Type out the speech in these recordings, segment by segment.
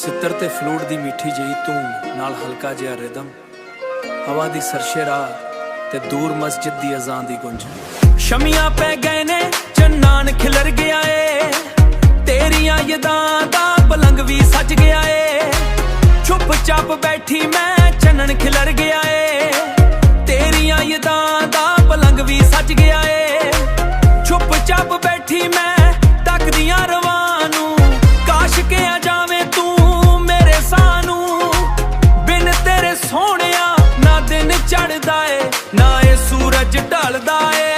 ਸਿੱਤਰ ਤੇ ਫਲੂਟ ਦੀ ਮਿੱਠੀ ਜਿਹੀ ਧੂਮ ਨਾਲ ਹਲਕਾ ਜਿਹਾ ਰਿਦਮ, ਹਵਾ ਦੀ ਸਰਸ਼ੇ ਰਾਹ ਤੇ ਦੂਰ ਮਸਜਿਦ ਦੀ ਅਜ਼ਾਨ ਦੀ ਗੁੰਜ। ਸ਼ਮੀਆਂ ਪੈ ਗਏ ਨੇ ਚੰਨਾਨ ਖਿਲਰ ਗਿਆ ਏ, ਤੇਰੀਆਂ ਯਾਦਾਂ ਦਾ ਪਲੰਗ ਵੀ ਸੱਜ ਗਿਆ ਏ। ਚੁੱਪ ਚਾਪ ਬੈਠੀ ਮੈਂ ਚੰਨਣ ਖਿਲਰ ਗਿਆ ਏ, ਤੇਰੀਆਂ ਯਾਦਾਂ ਦਾ ਪਲੰਗ ਵੀ ਸੱਜ ਗਿਆ ਏ। ਚੁੱਪ ਚਾਪ ਬੈਠੀ ਮੈਂ ਤੱਕਦੀਆਂ ਰਵਾਂ ਨੂੰ, ਕਾਸ਼ ਕੇ ਆ ਜਾਵੇਂ ਤੂੰ ਮੇਰੇ ਸਾਹ ਨੂੰ। ਬਿਨ ਤੇਰੇ ਸੋਹਣਿਆ ਨਾ ਦਿਨ ਚੜ੍ਹਦਾ ਏ, ਨਾ ਇਹ ਸੂਰਜ ਢਲਦਾ ਏ।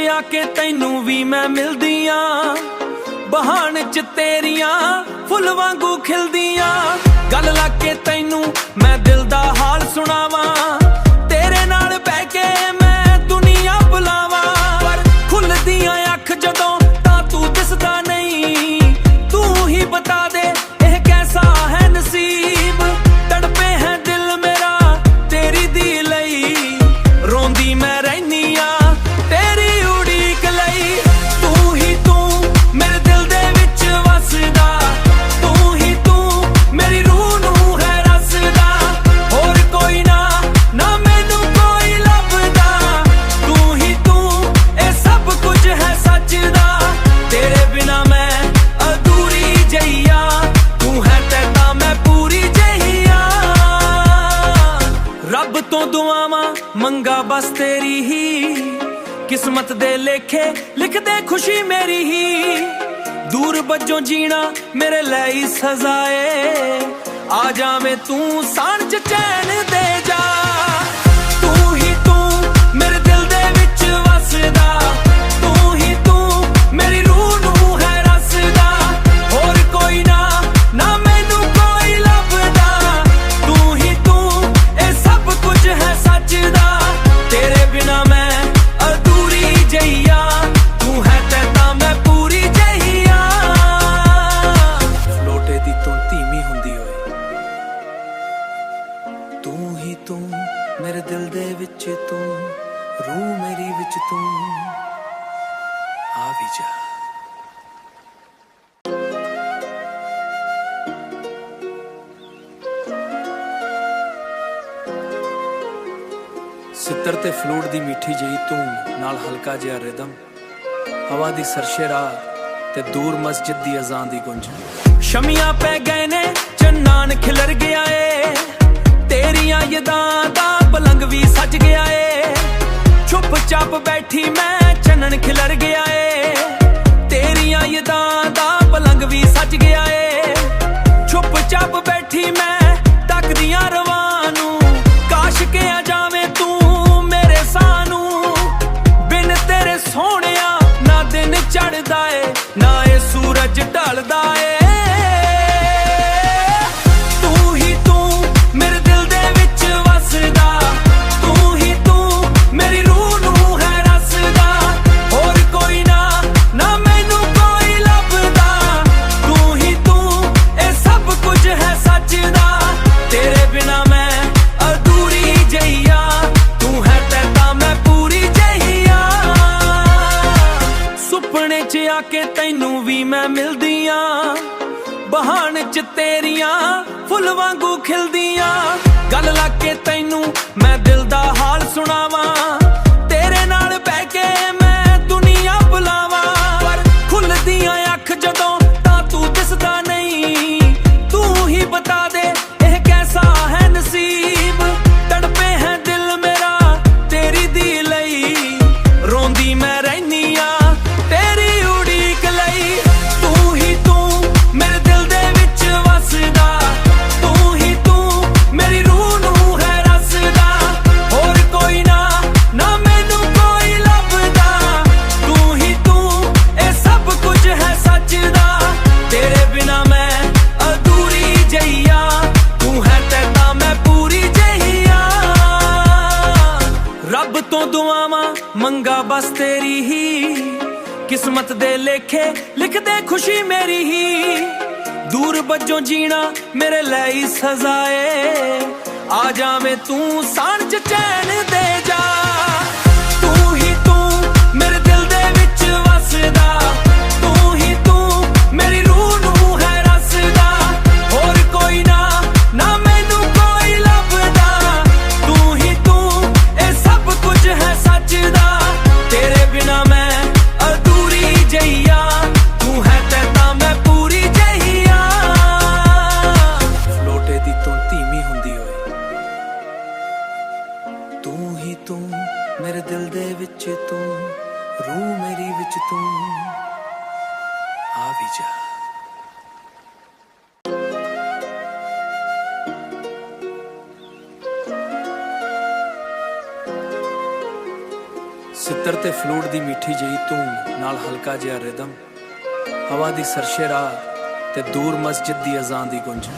ਆ ਕੇ ਤੈਨੂੰ ਵੀ ਮੈਂ ਮਿਲਦੀਆਂ, ਬਹਾਨ ਚ ਤੇਰੀਆਂ ਫੁੱਲ ਵਾਂਗੂ ਖਿਲਦੀਆਂ। ਗੱਲ ਲੱਗ ਕੇ ਤੈਨੂੰ ਮੈਂ ਦਿਲ ਦਾ ਹਾਲ ਸੁਣਾਵਾਂ, ਤੇਰੇ ਨਾਲ ਬਹਿ ਕੇ ਮੈਂ ਦੁਨੀਆ ਭੁਲਾਵਾਂ। ਪਰ ਖੁੱਲਦੀਆਂ ਅੱਖ ਜਦੋਂ ਤਾਂ ਤੂੰ ਦਿਸਦਾ ਨਹੀਂ, ਤੂੰ ਹੀ ਬਤਾ ਦੇ ਇਹ ਕੈਸਾ ਹੈ ਨਸੀਬ। ਤੜਪੇ ਹੈ ਦਿਲ ਮੇਰਾ ਤੇਰੀ ਦੀ ਲਈ, ਰੋਂਦੀ ਮੈਂ ਰਹਿਨੀ ਆ ਮੰਗਾ ਬਸ ਤੇਰੀ ਹੀ, ਕਿਸਮਤ ਦੇ ਲੇਖੇ ਲਿਖਦੇ ਖੁਸ਼ੀ ਮੇਰੀ ਹੀ। ਦੂਰ ਬੱਜੋਂ ਜੀਣਾ ਮੇਰੇ ਲਈ ਸਜ਼ਾ ਏ, ਆ ਜਾਵੇਂ ਤੂੰ ਸਾਣ ਚ ਚੈਨ ਦੇ ਜਾ। ਤੂੰ ਹੀ ਤੂੰ ਮੇਰੇ ਦਿਲ ਦੇ ਵਿੱਚ ਵਸਦਾ, ਤੂੰ ਹੀ ਤੂੰ ਮੇਰੀ ਰੂਹ ਨੂੰ ਹੈ ਰਸਦਾ। ਹੋਰ ਕੋਈ ਨਾ ਨਾ ਮੈਨੂੰ ਕੋਈ ਲੱਭਦਾ, ਤੂੰ ਹੀ ਤੂੰ ਇਹ ਸਭ ਕੁਝ ਹੈ ਸੱਚ ਦਾ। ਤੇਰੇ ਬਿਨਾ ਮੈਂ ਅਧੂਰੀ ਜਿਹੀ ਆ, ਤੂੰ ਹੈ ਤੇ ਤਾਂ ਮੈਂ ਪੂਰੀ ਜਿਹੀ ਆ। ਫਲੋਟੇ ਦੀ ਧੁਨ ਧੀਮੀ ਹੁੰਦੀ ਹੋਏ, ਤੂੰ ਹੀ ਤੂੰ ਮੇਰੇ ਦਿਲ ਦੇ ਵਿੱਚ ਤੂੰ, ਰੂਹ ਮੇਰੀ ਵਿੱਚ ਤੂੰ, ਆ ਵੀ ਜਾ। ਸਿੱਤਰ ਤੇ ਫਲੂਟ ਦੀ ਮਿੱਠੀ ਜਿਹੀ ਧੂਮ ਨਾਲ ਹਲਕਾ ਜਿਹਾ ਰਿਦਮ, ਹਵਾ ਦੀ ਸਰਸ਼ੇ ਰਾਹ ਤੇ ਦੂਰ ਮਸਜਿਦ ਦੀ ਅਜ਼ਾਨ ਦੀ ਗੁੰਜ। ਸ਼ਮੀਆਂ ਪੈ ਗਏ ਨੇ ਚੰਨਾਨ ਖਿਲਰ ਗਿਆ ਏ, ਤੇਰੀਆਂ ਯਾਦਾਂ ਦਾ ਪਲੰਗ ਵੀ ਸੱਜ ਗਿਆ ਏ। ਚੁੱਪ ਚਾਪ ਬੈਠੀ ਮੈਂ ਚੰਨਣ ਖਿਲਰ ਗਿਆ ਏ, ਤੇਰੀਆਂ ਯਾਦਾਂ ਦਾ ਪਲੰਗ ਵੀ ਸੱਜ ਗਿਆ ਏ। ਚੁੱਪ ਚਾਪ ਬੈਠੀ ਮੈਂ ਤੱਕਦੀਆਂ ਰਵਾਂ ਨੂੰ, ਕਾਸ਼ ਕੇ ਆ ਜਾਵੇਂ ਤੂੰ ਮੇਰੇ ਸਾਹ ਨੂੰ। ਬਿਨ ਤੇਰੇ ਸੋਹਣਿਆ ਨਾ ਦਿਨ ਚੜ੍ਹਦਾ ਏ, ਨਾ ਇਹ ਸੂਰਜ ਢਲਦਾ ਏ। ਤੂੰ ਹੀ ਤੂੰ ਮੇਰੇ ਦਿਲ ਦੇ ਵਿੱਚ ਵਸਦਾ, ਤੂੰ ਹੀ ਤੂੰ ਮੇਰੀ ਰੂਹ ਨੂੰ ਹੈ ਰਸਦਾ। ਹੋਰ ਕੋਈ ਨਾ ਨਾ ਮੈਨੂੰ ਕੋਈ ਲੱਭਦਾ, ਤੂੰ ਹੀ ਤੂੰ ਇਹ ਸਭ ਕੁਝ ਹੈ ਸੱਚ ਦਾ। ਤੇਰੇ ਬਿਨਾ ਮੈਂ ਅਧੂਰੀ ਜਿਹੀ ਆ, ਤੂੰ ਹੈ ਤੇ ਤਾਂ ਮੈਂ ਪੂਰੀ ਜਿਹੀ ਆ। ਸੁਪਨੇ ਚ ਆ ਕੇ ਤੈਨੂੰ ਵੀ ਮੈਂ ਮਿਲਦੀਆਂ, ਬਹਾਨ ਚ ਤੇਰੀਆਂ ਫੁੱਲ ਵਾਂਗੂ ਖਿਲਦੀਆਂ। ਗੱਲ ਲੱਗ ਕੇ ਤੈਨੂੰ ਮੈਂ ਦਿਲ ਦਾ ਹਾਲ ਸੁਣਾਵਾਂ, ਤੇਰੇ ਨਾਲ ਬਹਿ ਕੇ ਮੈਂ ਦੁਨੀਆ ਭੁਲਾਵਾਂ। ਪਰ ਖੁੱਲਦੀਆਂ ਅੱਖ ਜਦੋਂ ਤਾਂ ਤੂੰ ਦਿਸਦਾ ਨਹੀਂ, ਤੂੰ ਹੀ ਬਤਾ ਦੇ ਇਹ ਕੈਸਾ ਹੈ ਨਸੀਬ। ਤੜਪੇ ਹੈ ਦਿਲ ਮੇਰਾ ਤੇਰੀ ਦੀ ਲਈ, ਰੋਂਦੀ ਮੈਂ ਰਹਿਨੀ ਆ ਤੇਰੀ ਉਡੀਕ ਲਈ। ਤੂੰ ਹੀ ਤੂੰ ਮੇਰੇ ਦਿਲ ਦੇ ਵਿੱਚ ਵਸਦਾ, ਤੂੰ ਹੀ ਤੂੰ ਮੇਰੀ ਰੂਹ ਨੂੰ ਹੈ ਰਸਦਾ। ਹੋਰ ਕੋਈ ਨਾ ਨਾ ਮੈਨੂੰ ਕੋਈ ਲੱਭਦਾ, किस्मत दे लेखे लिख दे खुशी मेरी ही दूर बज्जों जीना मेरे लिए सजाए आ जावे तू सान च चैन दे जा तू ही तू मेरे दिल दे विच वसदा तू ही तू मेरी रूह नू है रसदा होर कोई ना ना मैनू कोई लभदा तू ही तू ए सब कुछ है सच दा तेरे बिना मैं अधूरी जइया तू है ते मैं पूरी जइया फ्लोटे दी तू धीमी हुंदी होए तू ही तू मेरे दिल दे विच तू रूह मेरी विच तू आ भी जा सितर ते फ्लूट दी मीठी जही धूम नाल हल्का जिहा रिदम हवा दी सरशे राह ते दूर मस्जिद दी अज़ान दी गुंज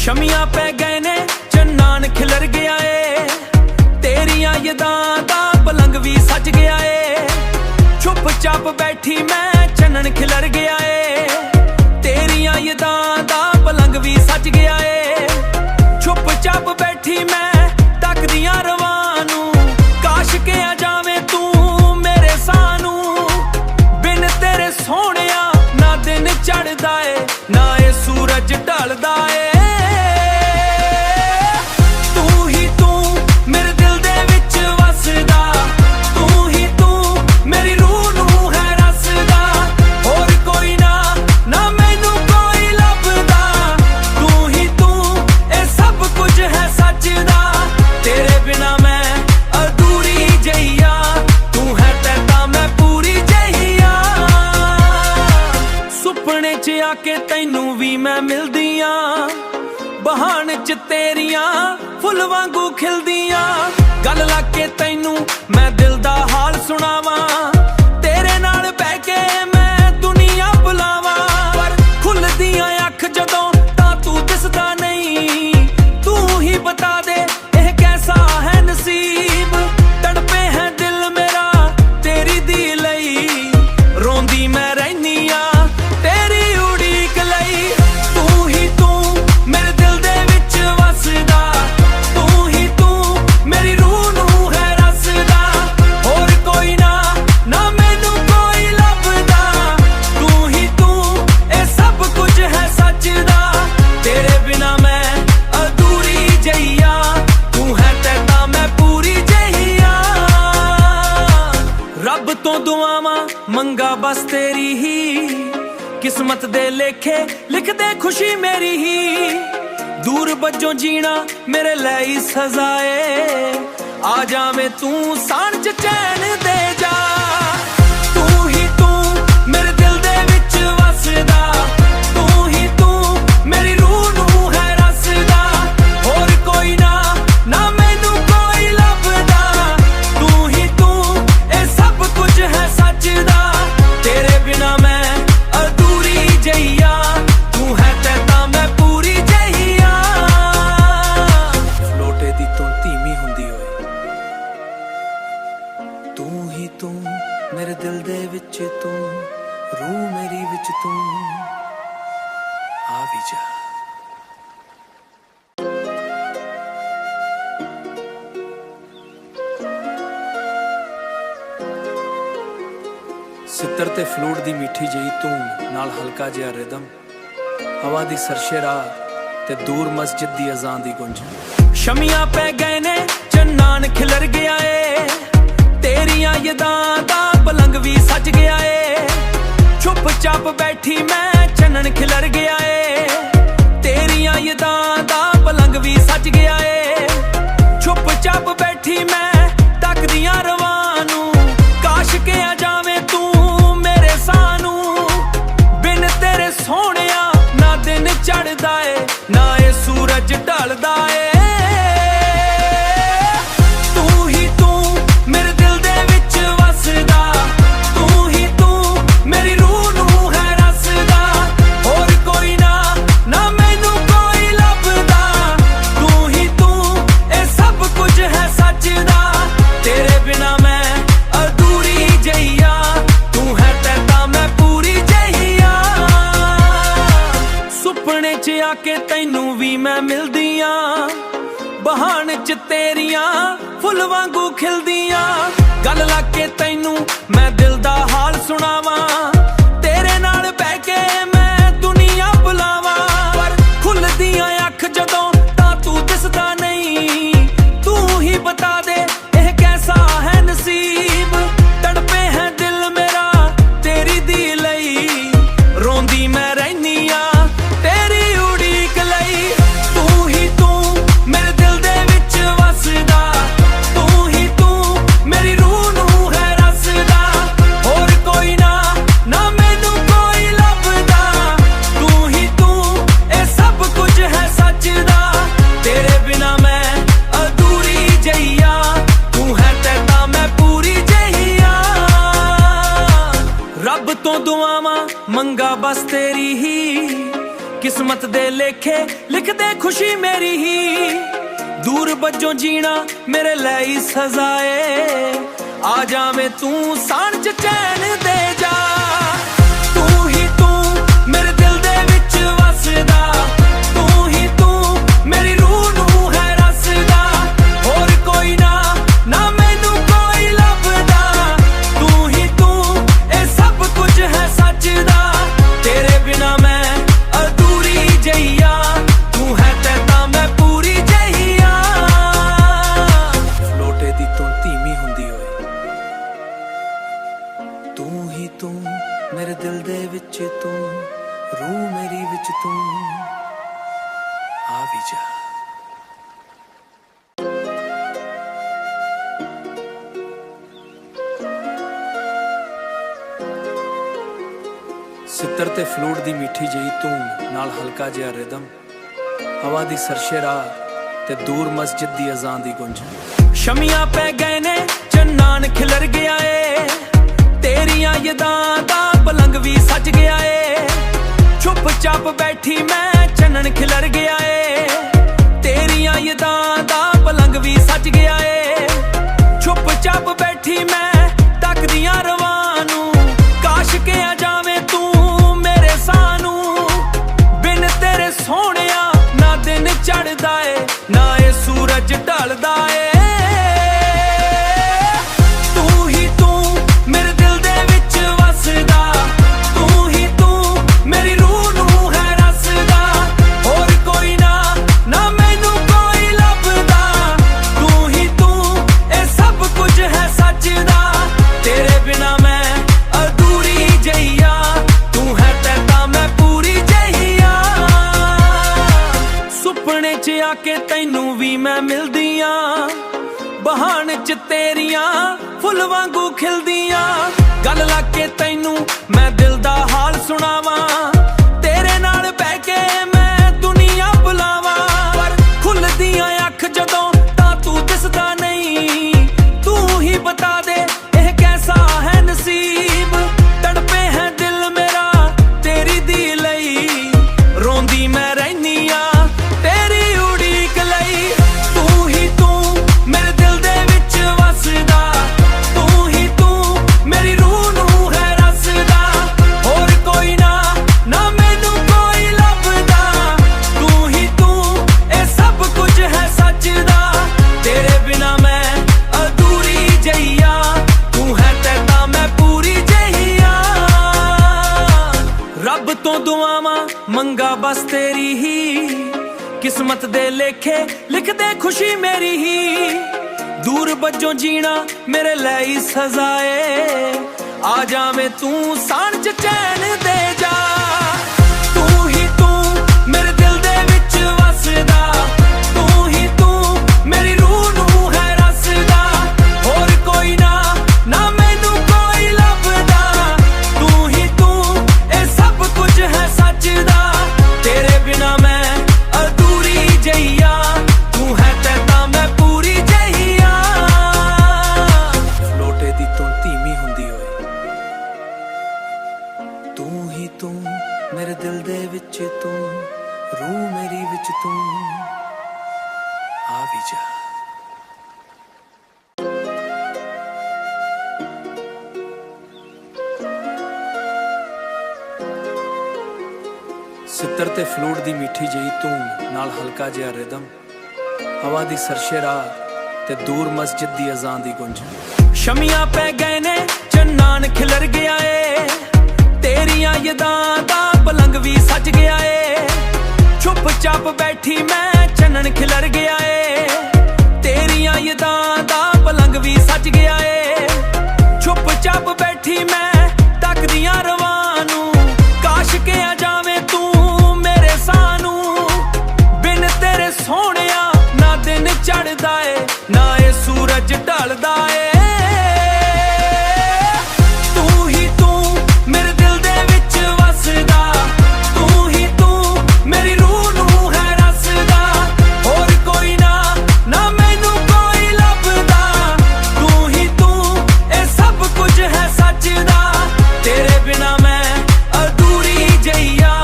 शमियां पै गए ने चन्नान खिलर गया है तेरियां यादां दा पलंग भी सज गया है चुप चाप बैठी मैं चन्नन खिलर गया है तेरियां यादां दा पलंग भी सज गया है चुप चाप बैठी मैं तकदियां रवां नू काश के आ जावे तू सोहणिया ना दिन चढ़दा है ना ये सूरज ढलदा है तू ही तू मेरे दिल दे विच वसदा तू ही तू मेरी रूह नू है रसदा होर कोई ना ना मैनू कोई लभदा तू ही तू ए सब कुछ है सच दा तेरे बिना मैं अधूरी जइया तू है ते मैं पूरी जइया सुपने च आके तैनू भी मैं मिलदियां बहान च तेरियां फुल वांगू खिलदियां गल लाग के तैनू मैं दिल दा हाल सुनावां तेरे नाल बैठ के मैं दुनिया बुलावां पर खुलदियां अख जदों तां तू दिसदा नहीं तू ही बता दे एह कैसा है नसीब तड़पे है दिल मेरा तेरी दी लई रोंदी मैं रहनी मंगा बस तेरी ही किस्मत दे लेखे लिख दे खुशी मेरी ही दूर बज्जों जीना मेरे लिए सजाए आ जावे तू सान च चैन दे जा तू ही तू मेरे दिल दे विच वसदा तू ही तू मेरी रूह नू है रसदा होर कोई ना ना मैनू कोई लभदा तू ही तू ए सब कुछ है सच दा तेरे बिना मैं अधूरी जइया तू है ते मैं पूरी जइया फ्लोटे दी तू धीमी हुंदी होए तू ही तू मेरे दिल दे विच तू रूह मेरी विच तू आ भी जा सितर ते फ्लूट दी मीठी जही धूम नाल हल्का जिहा रिदम हवा दी सरशे राह ते दूर मस्जिद दी अज़ान दी गुंज शमियां पै गए ने चन्नान खिलर गया है तेरियां यादां दा पलंग भी सज गया है चुप चाप बैठी मैं चन्नन खिलर गया है तेरियां यादां दा पलंग भी सज गया है चुप चाप बैठी मैं तकदियां रवां नू काश के आ जावे तू सोहणिया ना दिन चढ़दा है ना ये सूरज ढलदा है तू ही तू मेरे दिल दे विच वसदा तू ही तू मेरी रूह नू है रसदा होर कोई ना ना मैनू कोई लभदा तू ही तू ए सब कुछ है सच दा ਆਕੇ ਤੈਨੂੰ ਵੀ ਮੈਂ ਮਿਲਦੀਆਂ, ਬਹਾਨ ਚ ਤੇਰੀਆਂ ਫੁੱਲ ਵਾਂਗੂ ਖਿਲਦੀਆਂ। ਗੱਲ ਲਾ ਕੇ ਤੈਨੂੰ ਮੈਂ ਦਿਲ ਦਾ ਹਾਲ ਸੁਣਾਵਾਂ, ਤੇਰੇ ਨਾਲ ਬਹਿ ਕੇ ਮੈਂ ਦੁਨੀਆ ਭੁਲਾਵਾਂ। ਪਰ ਖੁੱਲਦੀਆਂ ਅੱਖ ਜਦੋਂ ਤਾਂ ਤੂੰ ਦਿਸਦਾ ਨਹੀਂ, ਤੂੰ ਹੀ ਬਤਾ ਦੇ ਇਹ ਕੈਸਾ ਹੈ ਨਸੀਬ। ਤੜਪੇ ਹੈ ਦਿਲ ਮੇਰਾ ਤੇਰੀ ਦੀ ਲਈ, ਰੋਂਦੀ ਮੈਂ ਰਹਿਨੀ ਆ ਤੇਰੀ ਉਡੀਕ ਲਈ। ਤੂੰ ਹੀ ਤੂੰ ਮੇਰੇ ਦਿਲ ਦੇ ਵਿੱਚ ਵਸਦਾ, ਤੂੰ ਹੀ ਤੂੰ ਮੇਰੀ ਰੂਹ ਨੂੰ ਹੈ ਰਸਦਾ। ਹੋਰ ਕੋਈ ਨਾ ਨਾ ਮੈਨੂੰ ਕੋਈ ਲੱਭਦਾ, ਤੂੰ ਹੀ ਤੂੰ ਇਹ ਸਭ ਕੁਝ ਹੈ ਸੱਚ ਦਾ। ਤੇਰੇ ਬਿਨਾ ਮੈਂ ਅਧੂਰੀ ਜਿਹੀ ਆ, ਤੂੰ ਹੈ ਤੇ ਤਾਂ ਮੈਂ ਪੂਰੀ ਜਿਹੀ ਆ। ਰੱਬ ਤੋਂ ਦੁਆਵਾਂ ਮੰਗਾ ਬਸ ਤੇਰੀ ਹੀ, ਕਿਸਮਤ ਦੇ ਲੇਖੇ ਲਿਖਦੇ ਖੁਸ਼ੀ ਮੇਰੀ ਹੀ। ਦੂਰ ਬੱਜੋਂ ਜੀਣਾ ਮੇਰੇ ਲਈ ਸਜ਼ਾ ਏ, ਆ ਜਾਵੇਂ ਤੂੰ ਸਾਣ ਚ ਚੈਨ ਦੇ ਜਾ। ਤੂੰ ਹੀ ਤੂੰ ਮੇਰੇ ਦਿਲ ਦੇ ਵਿੱਚ ਵਸਦਾ, ਤੂੰ ਹੀ ਤੂੰ ਮੇਰੀ ਰੂਹ ਨੂੰ ਹੈ ਰਸਦਾ। ਹੋਰ ਕੋਈ ਨਾ ਨਾ ਮੈਨੂੰ ਕੋਈ ਲੱਭਦਾ, ਤੂੰ ਹੀ ਤੂੰ ਇਹ ਸਭ ਕੁਝ ਹੈ ਸੱਚ ਦਾ। ਤੇਰੇ ਬਿਨਾ ਮੈਂ ਅਧੂਰੀ ਜਿਹੀ ਆ, ਤੂੰ ਹੈ ਤੇ ਤਾਂ ਮੈਂ ਪੂਰੀ ਜਿਹੀ ਆ। ਫਲੋਟੇ ਦੀ ਤੂੰ ਧੀਮੀ ਹੁੰਦੀ ਹੋਏ, ਤੂੰ ਹੀ ਤੂੰ ਮੇਰੇ ਦਿਲ ਦੇ ਵਿੱਚ ਤੂੰ, ਰੂਹ ਮੇਰੀ ਵਿੱਚ ਤੂੰ, ਆ ਵੀ ਜਾ। ਸਿੱਤਰ ਤੇ ਫਲੂਟ ਦੀ ਮਿੱਠੀ ਜਿਹੀ ਧੂਮ ਨਾਲ ਹਲਕਾ ਜਿਹਾ ਰਿਦਮ, ਹਵਾ ਦੀ ਸਰਸ਼ੇ ਰਾਹ ਤੇ ਦੂਰ ਮਸਜਿਦ ਦੀ ਅਜ਼ਾਨ ਦੀ ਗੁੰਜ। ਸ਼ਮੀਆਂ ਪੈ ਗਏ ਨੇ ਚੰਨਾਨ ਖਿਲਰ ਗਿਆ ਏ, ਤੇਰੀਆਂ ਯਾਦਾਂ ਦਾ ਪਲੰਗ ਵੀ ਸਜ ਗਿਆ ਏ। ਚੁੱਪ ਚਾਪ ਬੈਠੀ ਮੈਂ ਚੰਨਣ ਖਿਲਰ ਗਿਆ ਏ, ਤੇਰੀਆਂ ਯਾਦਾਂ ਦਾ ਪਲੰਗ ਵੀ ਸਜ ਗਿਆ ਏ। ਚੁੱਪ ਚਾਪ ਬੈਠੀ ਮੈਂ ਤੱਕਦੀਆਂ ਰਵਾਂ ਨੂੰ, ਕਾਸ਼ ਕੇ ਆ ਜਾਵੇਂ ਤੂੰ ਮੇਰੇ ਸਾਨੂੰ। ਬਿਨ ਤੇਰੇ ਸੋਹਣਿਆ ਨਾ ਦਿਨ ਚੜਦਾ ਏ, ਨਾ ਇਹ ਸੂਰਜ ਢਲਦਾ ਏ। ਤੂੰ ਹੀ ਤੂੰ ਮੇਰੇ ਦਿਲ ਦੇ ਵਿੱਚ ਵਸਦਾ, ਤੂੰ ਹੀ ਤੂੰ ਮੇਰੀ ਰੂਹ ਨੂੰ ਹੈ ਰਸਦਾ। ਹੋਰ ਕੋਈ ਨਾ ਨਾ ਮੈਨੂੰ ਕੋਈ ਲੱਭਦਾ, ਤੂੰ ਹੀ ਤੂੰ ਇਹ ਸਭ ਕੁਝ ਹੈ ਸੱਚ ਦਾ। ਤੇਰੇ ਬਿਨਾ ਮੈਂ ਅਧੂਰੀ ਜਿਹੀ ਆ, ਤੂੰ ਹੈ ਤੇ ਤਾਂ ਮੈਂ ਪੂਰੀ ਜਿਹੀ ਆ। ਸੁਪਨੇ ਚ ਆ ਕੇ ਤੈਨੂੰ ਵੀ ਮੈਂ ਮਿਲਦੀਆਂ, ਬਹਾਨ ਚ ਤੇਰੀਆਂ ਫੁੱਲ ਵਾਂਗੂ ਖਿਲਦੀਆਂ। ਗੱਲ ਲਾ ਕੇ ਤੈਨੂੰ ਮੈਂ ਦਿਲ ਦਾ ਹਾਲ ਸੁਣਾਵਾਂ, ਤੇਰੇ ਨਾਲ ਬਹਿ ਕੇ ਮੈਂ ਦੁਨੀਆ ਭੁਲਾਵਾਂ। ਪਰ ਖੁੱਲਦੀਆਂ ਅੱਖ ਜਦੋਂ ਤਾਂ ਤੂੰ ਦਿਸਦਾ ਨਹੀਂ, ਤੂੰ ਹੀ ਬਤਾ ਦੇ ਇਹ ਕੈਸਾ ਹੈ ਨਸੀਬ। ਤੜਪੇ ਹੈ ਦਿਲ ਮੇਰਾ ਤੇਰੀ ਦੀ ਲਈ, ਰੋਂਦੀ ਮੈਂ ਰਹਿਨੀ ਆ ਤੇਰੀ ਉਡੀਕ ਲਈ। ਤੂੰ ਹੀ ਤੂੰ ਮੇਰੇ ਦਿਲ ਦੇ ਵਿੱਚ ਵਸਦਾ, ਤੂੰ ਹੀ ਤੂੰ ਮੇਰੀ ਰੂਹ ਨੂੰ ਹੈ ਰਸਦਾ। ਹੋਰ ਕੋਈ ਨਾ ਨਾ ਮੈਨੂੰ ਕੋਈ ਲੱਭਦਾ, ਤੂੰ ਹੀ ਤੂੰ ਇਹ ਸਭ ਕੁਝ ਹੈ ਸੱਚ ਦਾ। ਤੇਰੇ ਬਿਨਾ ਮੈਂ ਅਧੂਰੀ ਜਿਹੀ ਆ, ਤੂੰ ਹੈ ਤੇ ਤਾਂ ਮੈਂ ਪੂਰੀ ਜਿਹੀ ਆ। ਰੱਬ ਤੋਂ ਦੁਆਵਾਂ ਮੰਗਾ ਬਸ ਤੇਰੀ ਹੀ, ਕਿਸਮਤ ਦੇ ਲੇਖੇ ਲਿਖਦੇ ਖੁਸ਼ੀ ਮੇਰੀ ਹੀ। ਦੂਰ ਬੱਜੋਂ ਜੀਣਾ ਮੇਰੇ ਲਈ ਸਜ਼ਾ ਏ, ਆ ਜਾਵੇਂ ਤੂੰ ਸਾਣ ਚ ਚੈਨ ਦੇ ਜਾ। ਤੂੰ ਹੀ ਤੂੰ ਮੇਰੇ ਦਿਲ ਦੇ ਵਿੱਚ ਵਸਦਾ, ਤੂੰ ਹੀ ਤੂੰ ਮੇਰੀ ਰੂਹ ਨੂੰ ਹੈ ਰਸਦਾ। ਹੋਰ ਕੋਈ ਨਾ ਨਾ ਮੈਨੂੰ ਕੋਈ ਲੱਭਦਾ, ਤੂੰ ਹੀ ਤੂੰ ਇਹ ਸਭ ਕੁਝ ਹੈ ਸੱਚ ਦਾ। ਤੇਰੇ ਬਿਨਾ ਮੈਂ ਅਧੂਰੀ ਜਿਹੀ ਆ, ਤੂੰ ਹੈ ਤੇ ਤਾਂ ਮੈਂ ਪੂਰੀ ਜਿਹੀ ਆ। ਫਲੋਟੇ ਦੀ ਤੂੰ ਧੀਮੀ ਹੁੰਦੀ ਹੋਏ, ਤੂੰ ਹੀ ਤੂੰ ਮੇਰੇ ਦਿਲ ਦੇ ਵਿੱਚ ਤੂੰ, ਰੂਹ ਮੇਰੀ ਵਿੱਚ ਤੂੰ, ਆ ਵੀ ਜਾ। ਸਿੱਤਰ ਤੇ ਫਲੂਟ ਦੀ ਮਿੱਠੀ ਜਿਹੀ ਧੂਮ ਨਾਲ ਹਲਕਾ ਜਿਹਾ ਰਿਦਮ, ਹਵਾ ਦੀ ਸਰਸ਼ੇ ਰਾਹ ਤੇ ਦੂਰ ਮਸਜਿਦ ਦੀ ਅਜ਼ਾਨ ਦੀ ਗੁੰਜ। ਸ਼ਮੀਆਂ ਪੈ ਗਏ ਨੇ ਚੰਨਾਨ ਖਿਲਰ ਗਿਆ ਏ, ਤੇਰੀਆਂ ਯਾਦਾਂ ਦਾ ਪਲੰਗ ਵੀ ਸੱਜ ਗਿਆ ਏ। ਚੁੱਪ ਚਾਪ ਬੈਠੀ ਮੈਂ ਚੰਨਣ ਖਿਲਰ ਗਿਆ ਏ, ਤੇਰੀਆਂ ਯਾਦਾਂ ਦਾ ਪਲੰਗ ਵੀ ਸੱਜ ਗਿਆ ਏ। ਚੁੱਪ ਚਾਪ ਬੈਠੀ ਮੈਂ ਤੱਕਦੀਆਂ ਰਵਾਂ ਨੂੰ, ਕਾਸ਼ ਕੇ ਆ ਜਾਵੇਂ ਤੂੰ ਮੇਰੇ ਸਾਹ ਨੂੰ। ਬਿਨ ਤੇਰੇ ਸੋਹਣਿਆ ਨਾ ਦਿਨ ਚੜ੍ਹਦਾ ਏ, ਨਾ ਇਹ ਸੂਰਜ ਢਲਦਾ ਏ। ਤੂੰ ਹੀ ਤੂੰ ਮੇਰੇ ਦਿਲ ਦੇ ਵਿੱਚ ਵਸਦਾ, ਤੂੰ ਹੀ ਤੂੰ ਮੇਰੀ ਰੂਹ ਨੂੰ ਹੈ ਰਸਦਾ। ਹੋਰ ਕੋਈ ਨਾ ਨਾ ਮੈਨੂੰ ਕੋਈ ਲੱਭਦਾ, ਤੂੰ ਹੀ ਤੂੰ ਇਹ ਸਭ ਕੁਝ ਹੈ ਸੱਚ ਦਾ। ਤੇਰੇ ਬਿਨਾ ਮੈਂ ਅਧੂਰੀ ਜਿਹੀ ਆ,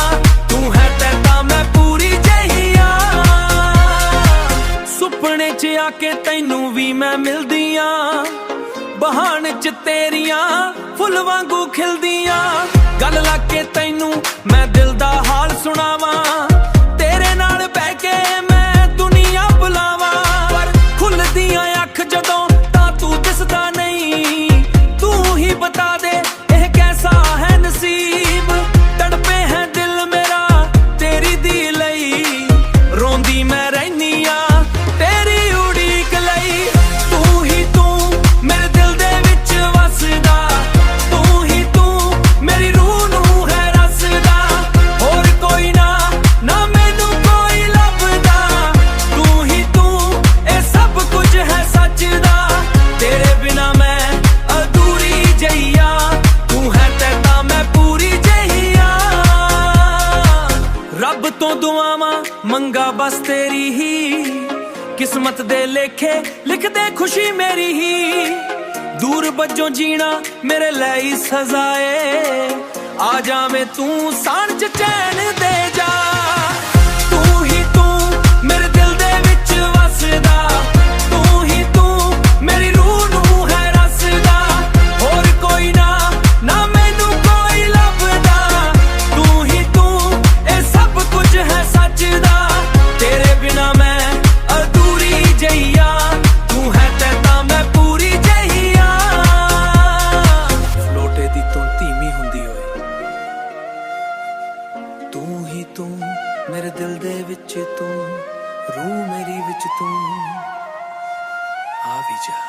ਤੂੰ ਹੈ ਤੇ ਤਾਂ ਮੈਂ ਪੂਰੀ ਜਿਹੀ ਆ। ਸੁਪਨੇ 'ਚ ਆ ਕੇ ਤੈਨੂੰ ਵੀ ਮੈਂ ਮਿਲਦੀ ਆ, ਬਹਾਨ 'ਚ ਤੇਰੀਆਂ ਫੁੱਲ ਵਾਂਗੂ ਖਿਲਦੀਆਂ। ਗੱਲ ਲੱਗ ਕੇ ਤੈਨੂੰ ਮੈਂ ਦਿਲ ਦਾ ਹਾਲ ਸੁਣਾਵਾਂ, ਤੇਰੇ ਨਾਲ ਬਹਿ ਕੇ ਮੈਂ ਦੁਨੀਆ ਭੁਲਾਵਾਂ। ਪਰ ਖੁੱਲਦੀਆਂ ਅੱਖ ਜਦੋਂ ਤਾਂ ਤੂੰ ਦਿਸਦਾ ਨਹੀਂ, ਤੂੰ ਹੀ ਬਤਾ ਦੇ ਇਹ ਕੈਸਾ ਹੈ ਨਸੀਬ। ਤੜਪੇ ਹੈ ਦਿਲ ਮੇਰਾ ਤੇਰੀ ਦੀ ਲਈ, ਰੋਂਦੀ ਮੈਂ ਰਹਿਨੀ ਆ ਤੇਰੀ ਉਡੀਕ ਲਈ। ਤੂੰ ਹੀ ਤੂੰ ਮੇਰੇ ਦਿਲ ਦੇ ਵਿੱਚ ਵਸਦਾ, ਤੂੰ ਹੀ ਤੂੰ ਮੇਰੀ ਰੂਹ ਨੂੰ ਹੈ ਰਸਦਾ। ਹੋਰ ਕੋਈ ਨਾ ਨਾ ਮੈਨੂੰ ਕੋਈ ਲੱਭਦਾ, ਤੂੰ ਹੀ ਤੂੰ ਇਹ ਸਭ ਕੁਝ ਹੈ ਸੱਚ ਦਾ। ਤੇਰੇ ਬਿਨਾ ਮੈਂ ਅਧੂਰੀ ਜਿਹੀ ਆ, ਤੂੰ ਹੈ ਤੇ ਤਾਂ ਮੈਂ ਪੂਰੀ ਜਿਹੀ ਆ। ਰੱਬ ਤੋਂ ਦੁਆਵਾਂ ਮੰਗਾ ਬਸ ਤੇਰੀ ਹੀ, ਕਿਸਮਤ ਦੇ ਲੇਖੇ ਲਿਖਦੇ ਖੁਸ਼ੀ ਮੇਰੀ ਹੀ। ਦੂਰ ਬੱਜੋਂ ਜੀਣਾ ਮੇਰੇ ਲਈ ਸਜ਼ਾ ਏ, ਆ ਜਾਵੇਂ ਤੂੰ ਸਾਣ 'ਚ ਚੈਨ ਦੇ ਜਾ। ਤੂੰ ਹੀ ਤੂੰ ਮੇਰੇ ਦਿਲ ਦੇ ਵਿੱਚ ਵਸਦਾ, ਤੂੰ ਹੀ ਤੂੰ ਮੇਰੀ ਰੂਹ ਨੂੰ ਹੈ ਰਸਦਾ। ਹੋਰ ਕੋਈ ਨਾ ਨਾ ਮੈਨੂੰ ਕੋਈ ਲੱਭਦਾ, ਤੂੰ ਹੀ ਤੂੰ ਇਹ ਸਭ ਕੁਝ ਹੈ ਸੱਚ ਦਾ। ਤੇਰੇ ਬਿਨਾ ਮੈਂ ਅਧੂਰੀ ਜਿਹੀ ਆ, ਤੂੰ ਹੈ ਤੇ ਤਾਂ ਮੈਂ ਪੂਰੀ ਜਿਹੀ ਆ। ਫਲੋਟੇ ਦੀ ਧੁਨ ਧੀਮੀ ਹੁੰਦੀ ਹੋਏ, ਤੂੰ ਹੀ ਤੂੰ ਮੇਰੇ ਦਿਲ ਦੇ ਵਿੱਚ ਤੂੰ, ਰੂਹ ਮੇਰੀ ਵਿੱਚ ਤੂੰ, ਆ ਵੀ ਜਾ।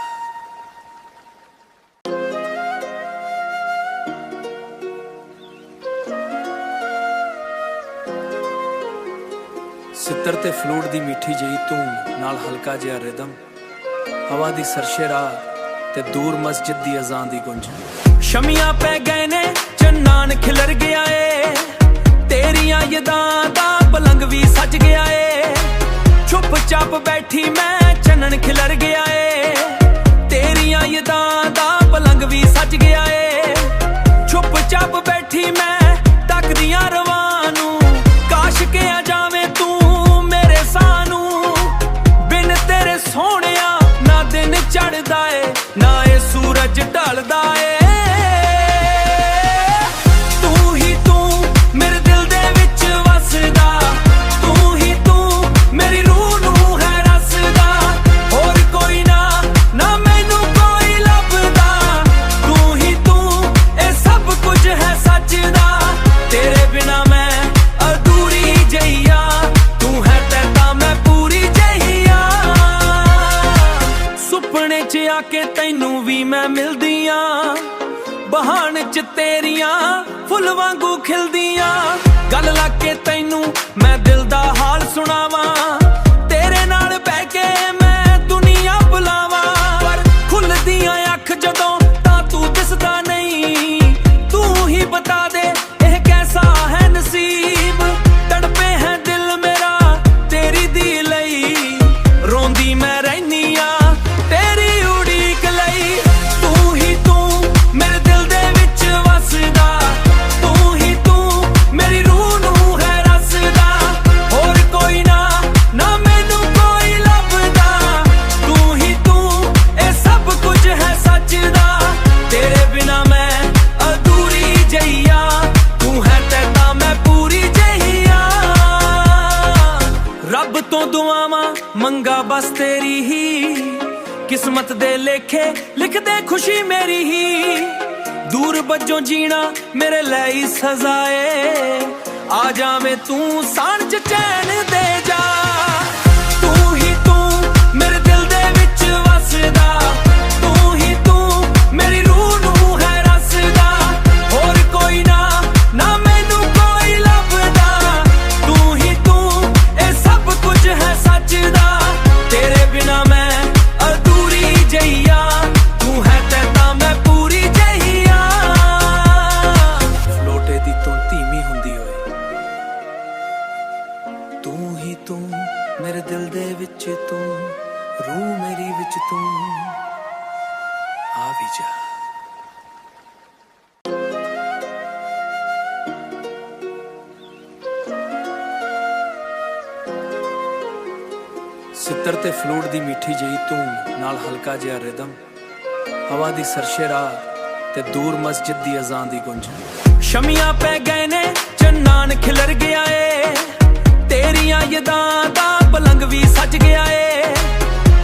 ਸਿੱਤਰ ਤੇ ਫਲੂਟ ਦੀ ਮਿੱਠੀ ਜਿਹੀ ਧੂਮ ਨਾਲ ਹਲਕਾ ਜਿਹਾ ਰਿਦਮ, ਹਵਾ ਦੀ ਸਰਸ਼ੇ ਰਾਹ ਤੇ ਦੂਰ ਮਸਜਿਦ ਦੀ ਅਜ਼ਾਨ ਦੀ ਗੁੰਜ। ਸ਼ਮੀਆਂ ਪੈ ਗਏ ਨੇ ਚੰਨਾਨ ਖਿਲਰ ਗਿਆ ਏ, ਤੇਰੀਆਂ ਯਾਦਾਂ ਦਾ ਪਲੰਗ ਵੀ ਸੱਜ ਗਿਆ ਏ। ਚੁੱਪ ਚਾਪ ਬੈਠੀ ਮੈਂ ਚੰਨਣ ਖਿਲਰ ਗਿਆ ਏ, ਤੇਰੀਆਂ ਯਾਦਾਂ ਦਾ ਪਲੰਗ ਵੀ ਸੱਜ ਗਿਆ ਏ। ਚੁੱਪ ਚਾਪ ਬੈਠੀ ਮੈਂ ਤੱਕਦੀਆਂ ਰਵਾਂ ਨੂੰ, ਕਾਸ਼ ਕੇ ਆ ਜਾਵੇਂ ਤੂੰ ਮੇਰੇ ਸਾਹ ਨੂੰ। ਬਿਨ ਤੇਰੇ ਸੋਹਣਿਆ ਨਾ ਦਿਨ ਚੜ੍ਹਦਾ ਏ, ਨਾ ਇਹ ਸੂਰਜ ਢਲਦਾ ਏ। ਤੂੰ ਹੀ ਤੂੰ ਮੇਰੇ ਦਿਲ ਦੇ ਵਿੱਚ ਵਸਦਾ, ਤੂੰ ਹੀ ਤੂੰ ਮੇਰੀ ਰੂਹ ਨੂੰ ਹੈ ਰਸਦਾ। ਹੋਰ ਕੋਈ ਨਾ ਨਾ ਮੈਨੂੰ ਕੋਈ ਲੱਭਦਾ, ਤੂੰ ਹੀ ਤੂੰ ਇਹ ਸਭ ਕੁਝ ਹੈ ਸੱਚ ਦਾ। ਤੇਰੇ ਬਿਨਾ ਮੈਂ ਅਧੂਰੀ ਜਿਹੀ ਆ, ਤੂੰ ਹੈ ਤੇ ਤਾਂ ਮੈਂ ਪੂਰੀ ਜਿਹੀ ਆ। ਸੁਪਨੇ 'ਚ ਆ ਕੇ ਤੈਨੂੰ ਵੀ ਮੈਂ ਮਿਲਦੀ ਆ, ਬਹਾਨ 'ਚ ਤੇਰੀਆਂ ਫੁੱਲ ਵਾਂਗੂ ਖਿਲਦੀਆਂ। ਗੱਲ ਲੱਗ ਕੇ ਤੈਨੂੰ ਮੈਂ ਦਿਲ ਦਾ ਹਾਲ ਸੁਣਾਵਾਂ, ਤੇਰੇ ਨਾਲ ਬਹਿ ਕੇ ਮੈਂ ਦੁਨੀਆ ਭੁਲਾਵਾਂ। ਪਰ ਖੁੱਲਦੀਆਂ ਅੱਖ ਜਦੋਂ ਤਾਂ ਤੂੰ ਦਿਸਦਾ ਨਹੀਂ, ਤੂੰ ਹੀ ਬਤਾ ਦੇ ਇਹ ਕੈਸਾ ਹੈ ਨਸੀਬ। ਤੜਪੇ ਹੈ ਦਿਲ ਮੇਰਾ ਤੇਰੀ ਦੀ ਲਈ, ਰੋਂਦੀ ਮੈਂ ਰਹਿਨੀ ਆ ਤੇਰੀ ਉਡੀਕ ਲਈ। ਤੂੰ ਹੀ ਤੂੰ ਮੇਰੇ ਦਿਲ ਦੇ ਵਿੱਚ ਵਸਦਾ, ਤੂੰ ਹੀ ਤੂੰ ਮੇਰੀ ਰੂਹ ਨੂੰ ਹੈ ਰਸਦਾ। ਹੋਰ ਕੋਈ ਨਾ ਨਾ ਮੈਨੂੰ ਕੋਈ ਲੱਭਦਾ, बस तेरी ही किस्मत दे लेखे लिख दे खुशी मेरी ही दूर बज्जों जीना मेरे लिए सजाए आ जावे तू सान च चैन दे जा तू ही तू मेरे दिल दे विच वसदा तू ही तू मेरी रूह नू है रसदा होर कोई ना ना मैनू कोई लभदा तू ही तू ए सब कुछ है सच दा तेरे बिना मैं अधूरी जइया तू है ते मैं पूरी जइया फ्लोटे दी तू धीमी हुंदी होए तू ही तू मेरे दिल दे विच तू रूह मेरी विच तू आ भी जा सितर ते फ्लूट दी मीठी जही धूम नाल हल्का जिहा रिदम हवा दी सरशे राह ते दूर मस्जिद दी अज़ान दी गुंज शमियां पै गए ने चन्नान खिलर गया है तेरियां यादां दा पलंग भी सज गया है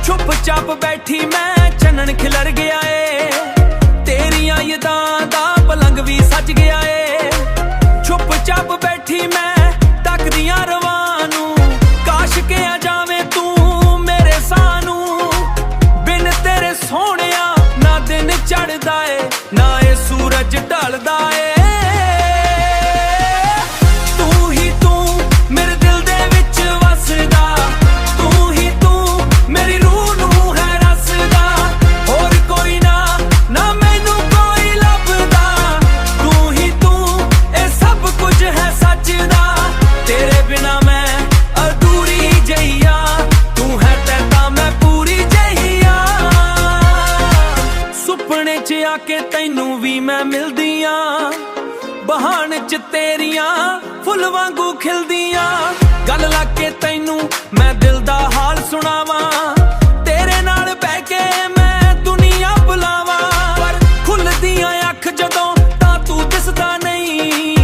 चुप चाप बैठी मैं चन्नन खिलर गया है तेरियां यादां दा पलंग भी सज गया है चुप चाप बैठी मैं तकदियां रवां नू काश के आ जावे तू सोहणिया ना दिन चढ़दा है ना ये सूरज ढलदा है तू ही तू मेरे दिल दे विच वसदा तू ही तू मेरी रूह नू है रसदा होर कोई ना ना मैनू कोई लभदा तू ही तू ए सब कुछ है सच दा तेरे बिना मैं अधूरी जइया तू है ते मैं पूरी जइया सुपने च आके तैनू भी मैं मिलदियां बहान च तेरियां फुल वांगू खिलदियां गल लग के तैनू मैं दिल दा हाल सुनावां तेरे नाल बैठ के मैं दुनिया बुलावां पर खुलदियां अख जदों तां तू दिसदा नहीं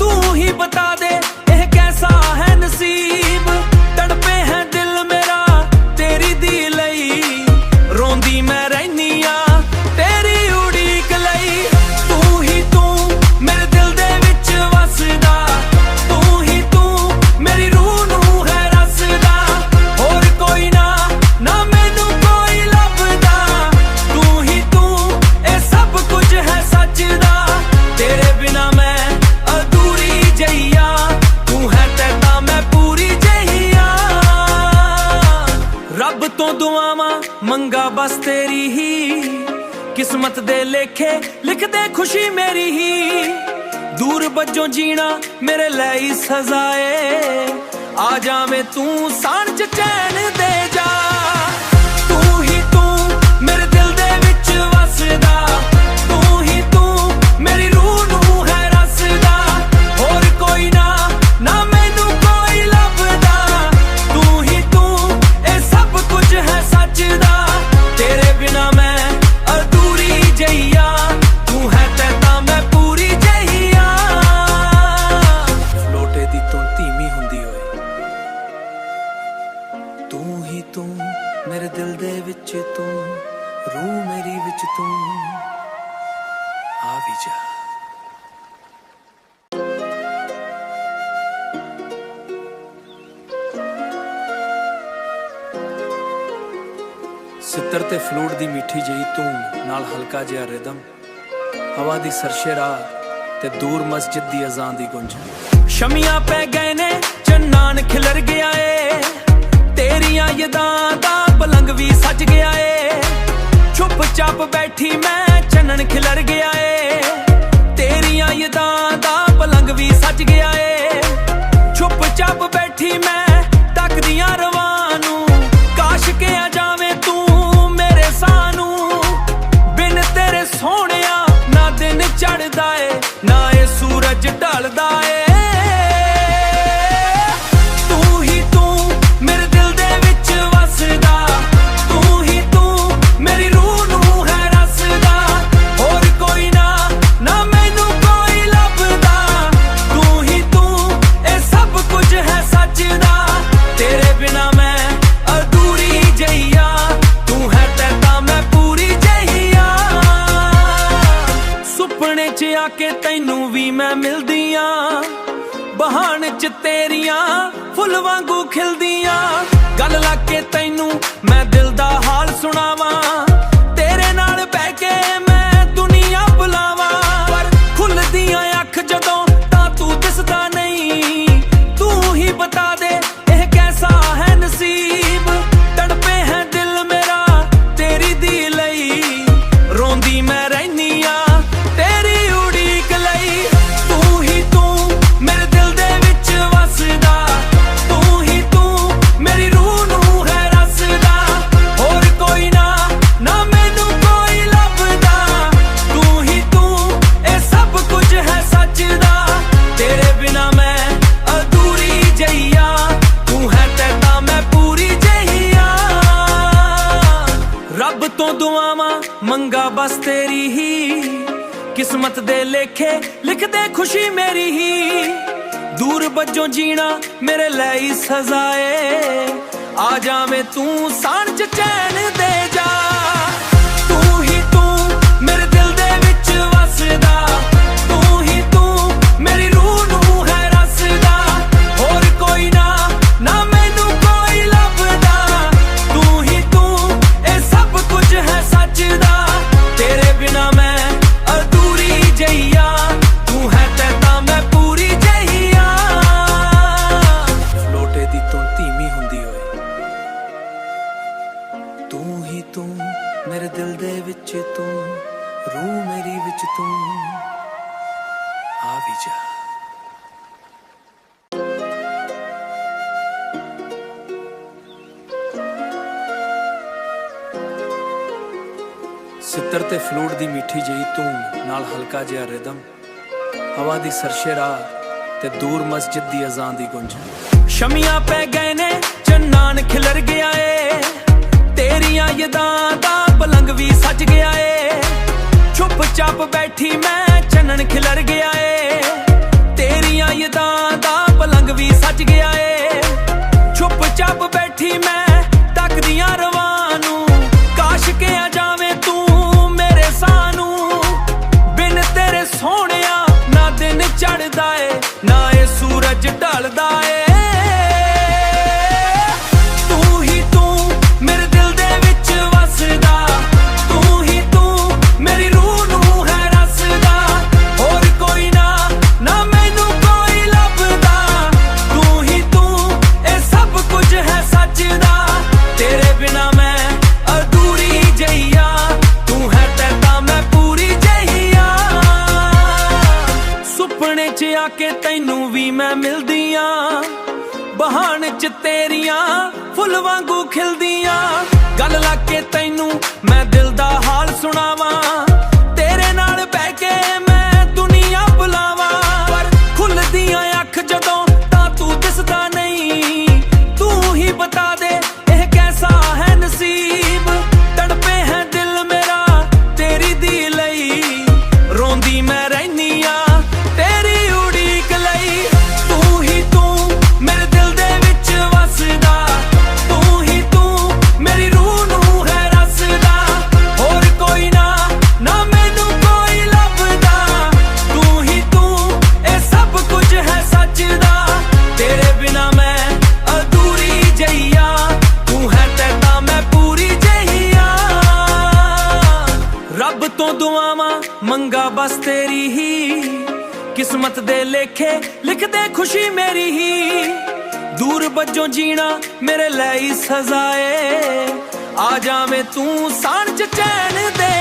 तू ही बता दे एह कैसा है नसीब तड़पे है दिल मेरा तेरी दी लई रोंदी मैं रहनी आ रब तो दुआवां मंगा बस तेरी ही किस्मत दे लेखे लिख दे खुशी मेरी ही दूर बज्जों जीना मेरे लिए सजाए आ जावे तू सान च चैन दे जा तू ही तू मेरे दिल दे विच वसदा तू ही तू मेरी रूह नू है रसदा होर कोई ना ना मैनू कोई लभदा तू ही तू ए सब कुछ है सच दा तेरे बिना मैं अधूरी जइया तू है ते मैं पूरी जइया फ्लोटे दी तू धीमी हुंदी होए तू ही तू मेरे दिल दे विच तू रूह मेरी विच तू आ भी जा सितर ते फ्लूट दी मीठी जही धूम नाल हल्का जिहा रिदम हवा दी सरशे राह ते दूर मस्जिद दी अज़ान दी गुंज शमियां पै गए ने चन्नान खिलर गया है तेरियां यादां दा पलंग भी सज गया है चुप चाप बैठी मैं चन्नन खिलर गया है तेरियां यादां दा पलंग भी सज गया है चुप चाप बैठी मैं तकदियां रवां नू काश के आ जावे तू सोहणिया ना दिन चढ़दा है ना ये सूरज ढलदा है तू ही तू मेरे दिल दे विच वसदा तू ही तू मेरी रूह नू है रसदा होर कोई ना ना मैनू कोई लभदा ਮਿਲਦੀਆਂ ਬਹਾਨ ਚ ਤੇਰੀਆਂ ਫੁੱਲ ਵਾਂਗੂ ਖਿਲਦੀਆਂ ਗੱਲ ਲਾ ਕੇ ਤੈਨੂੰ ਮੈਂ ਦਿਲ ਦਾ ਹਾਲ ਸੁਣਾਵਾਂ ਤੇਰੇ ਨਾਲ ਬਹਿ ਕੇ ਮੈਂ ਦੁਨੀਆ ਬੁਲਾਵਾਂ ਪਰ ਖੁੱਲਦੀਆਂ ਅੱਖ ਜਦੋਂ ਤਾਂ ਤੂੰ ਦਿਸਦਾ ਨਹੀਂ ਤੂੰ ਹੀ ਬਤਾ ਦੇ ਇਹ ਕੈਸਾ ਹੈ ਨਸੀਬ ਤੜਪੇ ਹੈ ਦਿਲ ਮੇਰਾ ਤੇਰੀ ਦੀ ਲਈ ਰੋਂਦੀ ਮੈਂ ਰਹਿਨੀ ਆ ਤੇਰੀ ਉਡੀਕ ਲਈ ਤੂੰ ਹੀ ਤੂੰ ਮੇਰੇ ਦਿਲ ਦੇ ਵਿੱਚ ਵਸਦਾ ਤੂੰ ਹੀ ਤੂੰ ਮੇਰੀ ਰੂਹ ਨੂੰ ਹੈ ਰਸਦਾ ਹੋਰ ਕੋਈ ਨਾ ਨਾ ਮੈਨੂੰ ਕੋਈ ਲੱਭਦਾ ਤੂੰ ਹੀ ਤੂੰ ਇਹ ਸਭ ਕੁਝ ਹੈ ਸੱਚ ਦਾ ਤੇਰੇ ਬਿਨਾ ਮੈਂ ਅਧੂਰੀ ਜਿਹੀ ਆ ਤੂੰ ਹੈ ਤੇ ਤਾਂ ਮੈਂ ਪੂਰੀ ਜਿਹੀ ਆ ਰੱਬ ਤੋਂ ਦੁਆਵਾਂ ਮੰਗਾ ਬਸ ਤੇਰੀ ਹੀ ਕਿਸਮਤ ਦੇ ਲੇਖੇ ਲਿਖਦੇ ਖੁਸ਼ੀ ਮੇਰੀ ਹੀ ਦੂਰ ਬੱਜੋਂ ਜੀਣਾ ਮੇਰੇ ਲਈ ਸਜ਼ਾ ਏ ਆ ਜਾਵੇਂ ਤੂੰ ਸਾਣ ਚ ਚੈਨ ਦੇ ਜਾ ਤੂੰ ਹੀ ਤੂੰ ਮੇਰੇ ਦਿਲ ਦੇ ਵਿੱਚ ਵਸਦਾ ਤੂੰ ਹੀ ਤੂੰ ਮੇਰੀ ਰੂਹ ਨੂੰ ਹੈ ਰਸਦਾ ਹੋਰ ਕੋਈ ਨਾ ਨਾ ਮੈਨੂੰ ਕੋਈ ਲੱਭਦਾ ਤੂੰ ਹੀ ਤੂੰ ਇਹ ਸਭ ਕੁਝ ਹੈ ਸੱਚ ਦਾ ਤੇਰੇ ਬਿਨਾ ਮੈਂ ਅਧੂਰੀ ਜਿਹੀ ਆ ਤੂੰ ਹੈ ਤੇ ਤਾਂ ਮੈਂ ਪੂਰੀ ਜਿਹੀ ਆ ਫਲੋਟੇ ਦੀ ਤੂੰ ਧੀਮੀ ਹੁੰਦੀ ਹੋਏ ਤੂੰ ਹੀ ਤੂੰ ਮੇਰੇ ਦਿਲ ਦੇ ਵਿੱਚ ਤੂੰ ਰੂਹ ਮੇਰੀ ਵਿੱਚ ਤੂੰ ਆ ਵੀ ਜਾ ਸਿੱਤਰ ਤੇ ਫਲੂਟ ਦੀ ਮਿੱਠੀ ਜਿਹੀ ਧੂਮ ਨਾਲ ਹਲਕਾ ਜਿਹਾ ਰਿਦਮ ਹਵਾ ਦੀ ਸਰਸ਼ੇ ਰਾਹ ਤੇ ਦੂਰ ਮਸਜਿਦ ਦੀ ਅਜ਼ਾਨ ਦੀ ਗੁੰਜ ਸ਼ਮੀਆਂ ਪੈ ਗਏ ਨੇ ਚੰਨਾਨ ਖਿਲਰ ਗਿਆ ਏ ਤੇਰੀਆਂ ਯਾਦਾਂ ਦਾ ਪਲੰਗ ਵੀ ਸਜ ਗਿਆ ਏ ਚੁੱਪ ਚਾਪ ਬੈਠੀ ਮੈਂ ਚੰਨਣ ਖਿਲਰ ਗਿਆ ਏ ਤੇਰੀਆਂ ਯਾਦਾਂ ਦਾ ਪਲੰਗ ਵੀ ਸਜ ਗਿਆ ਏ ਚੁੱਪ ਚਾਪ ਬੈਠੀ ਮੈਂ ਤੱਕਦੀਆਂ ਰਵਾਂ ਨੂੰ ਕਾਸ਼ ਕੇ ਆ ਜਾਵੇਂ ਤੂੰ ਮੇਰੇ ਸਾਨੂੰ ਬਿਨ ਤੇਰੇ ਸੋਹਣਿਆ ਨਾ ਦਿਨ ਚੜਦਾ ਏ ਨਾ ਇਹ ਸੂਰਜ ਢਲਦਾ ਏ ਤੂੰ ਹੀ ਤੂੰ ਮੇਰੇ ਦਿਲ ਦੇ ਵਿੱਚ ਵਸਦਾ ਤੂੰ ਹੀ ਤੂੰ ਮੇਰੀ ਰੂਹ ਨੂੰ ਹੈ ਰਸਦਾ ਹੋਰ ਕੋਈ ਨਾ ਨਾ ਮੈਨੂੰ ਕੋਈ ਲੱਭਦਾ ਤੂੰ ਹੀ ਤੂੰ ਇਹ ਸਭ ਕੁਝ ਹੈ ਸੱਚ ਦਾ ਤੇਰੇ ਬਿਨਾ ਮੈਂ ਅਧੂਰੀ ਜਿਹੀ ਆ ਤੂੰ ਹੈ ਤੇ ਤਾਂ ਮੈਂ ਪੂਰੀ ਜਿਹੀ ਆ ਸੁਪਨੇ 'ਚ ਆ ਕੇ ਤੈਨੂੰ ਵੀ ਮੈਂ ਮਿਲਦੀ ਆ ਬਹਾਨ 'ਚ ਤੇਰੀਆਂ ਫੁੱਲ ਵਾਂਗੂ ਖਿਲਦੀਆਂ ਗੱਲ ਲਾ ਕੇ ਤੈਨੂੰ ਮੈਂ ਦਿਲ ਦਾ ਹਾਲ ਸੁਣਾਵਾਂ ਤੇਰੇ ਨਾਲ ਬਹਿ ਕੇ ਮੈਂ ਦੁਨੀਆ ਬੁਲਾਵਾਂ ਪਰ ਖੁੱਲਦੀਆਂ ਅੱਖ ਜਦੋਂ ਤਾਂ ਤੂੰ ਦਿਸਦਾ ਨਹੀਂ ਤੂੰ ਹੀ ਬਤਾ ਦੇ ਇਹ ਕੈਸਾ ਹੈ ਨਸੀਬ ਤੜਪੇ ਹੈ ਦਿਲ ਮੇਰਾ ਤੇਰੀ ਦੀ ਲਈ ਰੋਂਦੀ ਮੈਂ ਰਹਿਨੀ ਆ ਤੇਰੀ ਉਡੀਕ ਲਈ ਤੂੰ ਹੀ ਤੂੰ ਮੇਰੇ ਦਿਲ ਦੇ ਵਿੱਚ ਵਸਦਾ ਤੂੰ ਹੀ ਤੂੰ ਮੇਰੀ ਰੂਹ ਨੂੰ ਹੈ ਰਸਦਾ ਹੋਰ ਕੋਈ ਨਾ ਨਾ ਮੈਨੂੰ ਕੋਈ ਲੱਭਦਾ ਤੂੰ ਹੀ ਤੂੰ ਇਹ ਸਭ ਕੁਝ ਹੈ ਸੱਚ ਦਾ ਤੇਰੇ ਬਿਨਾ ਮੈਂ ਅਧੂਰੀ ਜਿਹੀ ਆ ਤੂੰ ਹੈ ਤੇ ਤਾਂ ਮੈਂ ਪੂਰੀ ਜਿਹੀ ਆ ਰੱਬ ਤੋਂ ਦੁਆਵਾਂ ਮੰਗਾ ਬਸ ਤੇਰੀ ਹੀ ਕਿਸਮਤ ਦੇ ਲੇਖੇ ਲਿਖਦੇ ਖੁਸ਼ੀ ਮੇਰੀ ਹੀ ਦੂਰ ਬੱਜੋਂ ਜੀਣਾ ਮੇਰੇ ਲਈ ਸਜ਼ਾ ਏ ਆ ਜਾਵੇਂ ਤੂੰ ਸਾਣ ਚ ਚੈਨ ਦੇ